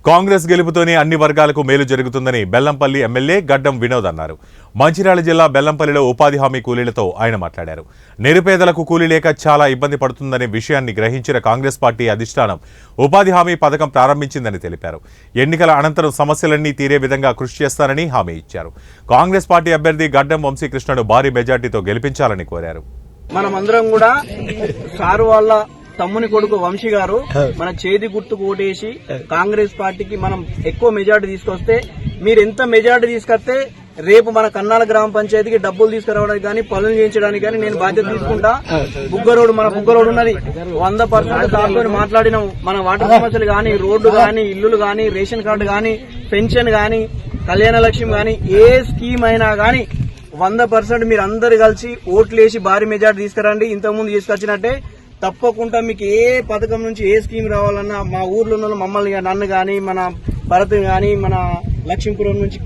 కాంగ్రెస్ గెలుపుతోనే అన్ని వర్గాలకు మేలు జరుగుతుందని బెల్లంపల్లి ఎమ్మెల్యే గడ్డం వినోద్ అన్నారు. మంచిర్యాల జిల్లా బెల్లంపల్లిలో ఉపాధి హామీ కూలీలతో ఆయన మాట్లాడారు. నిరుపేదలకు కూలీ లేక చాలా ఇబ్బంది పడుతుందనే విషయాన్ని గ్రహించిన కాంగ్రెస్ పార్టీ అధిష్టానం ఉపాధి హామీ పథకం ప్రారంభించిందని తెలిపారు. ఎన్నికల అనంతరం సమస్యలన్నీ తీరే విధంగా కృషి చేస్తారని హామీ ఇచ్చారు. కాంగ్రెస్ పార్టీ అభ్యర్థి గడ్డం వంశీకృష్ణను భారీ మెజార్టీతో గెలిపించాలని కోరారు. మనమందరం కూడా సారు వాళ్ళ తమ్ముని కొడుకు వంశీ గారు మన చేతి గుర్తుకు ఓటేసి కాంగ్రెస్ పార్టీకి మనం ఎక్కువ మెజార్టీ తీసుకొస్తే, మీరు ఎంత మెజార్టీ తీసుకొస్తే రేపు మన కన్నాల గ్రామ పంచాయతీకి డబ్బులు తీసుకురావడానికి కానీ పనులు చేయించడానికి కానీ నేను బాధ్యత తీసుకుంటా. మన బుగ్గరోడ్ ఉన్నది 100% దాంతో మాట్లాడినాం. మన వాటర్ సమస్యలు గాని, రోడ్డు గాని, ఇల్లులు గాని, రేషన్ కార్డు గాని, పెన్షన్ గాని, కళ్యాణ లక్ష్యం గాని, ఏ స్కీమ్ అయినా గాని 100% మీరు అందరు కలిసి ఓట్లేసి భారీ మెజార్టీ తీసుకురండి. ఇంతకుముందు తీసుకొచ్చినట్టే తప్పకుండా మీకు ఏ పథకం నుంచి ఏ స్కీమ్ రావాలన్నా మా ఊర్లో ఉన్న మమ్మల్ని నన్ను గాని, మన భరత్ గాని, మన లక్ష్మీపురం నుంచి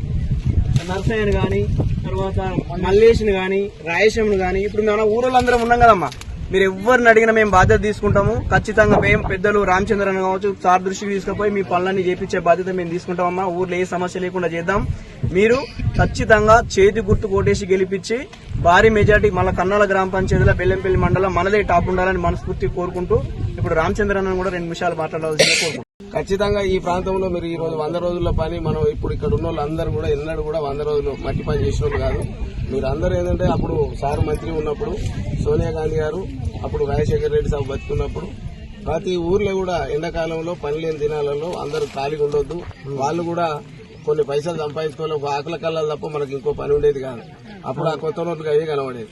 నర్సయ్యను గాని, తర్వాత మల్లేష్ని గాని, రాయేశంను గాని, ఇప్పుడు మన ఊరోళ్ళందరం ఉన్నాం కదమ్మా, మీరు ఎవరిని అడిగినా మేము బాధ్యత తీసుకుంటాము. ఖచ్చితంగా మేము పెద్దలు రామచంద్రన్ కావచ్చు సార్ దృష్టికి తీసుకుపోయి మీ పనులన్నీ చేపించే బాధ్యత మేము తీసుకుంటామమ్మా. ఊర్లో ఏ సమస్య లేకుండా చేద్దాం. మీరు ఖచ్చితంగా చేతి గుర్తు కోటేసి గెలిపించి భారీ మెజార్టీ మళ్ళా కన్నాల గ్రామ పంచాయతీలో బెల్లంపల్లి మండలం మనదే టాప్ ఉండాలని మనస్ఫూర్తి కోరుకుంటూ ఇప్పుడు రామచంద్రన్ కూడా 2 నిమిషాలు మాట్లాడాల్సిందే కోరుకుంటున్నాం. ఖచ్చితంగా ఈ ప్రాంతంలో మీరు ఈ రోజు 100 రోజుల పని మనం ఇప్పుడు ఇక్కడ ఉన్న వాళ్ళందరూ కూడా ఎన్నడూ కూడా 100 రోజులు మట్టి పని చేసిన వాళ్ళు కాదు. మీరు అందరూ ఏంటంటే అప్పుడు సారు మంత్రి ఉన్నప్పుడు, సోనియా గాంధీ గారు అప్పుడు రాజశేఖర రెడ్డి సాబు బతుకున్నప్పుడు ప్రతి ఊర్లో కూడా ఎండాకాలంలో పని లేని దినాలలో అందరూ ఖాళీగా ఉండొద్దు, వాళ్ళు కూడా కొన్ని పైసలు సంపాదించుకోవాలి. ఒక ఆకల కళ్ళ తప్ప మనకి ఇంకో పని ఉండేది కాదు. అప్పుడు ఆ కొత్త నోట్లుగా అవి కనబడేది.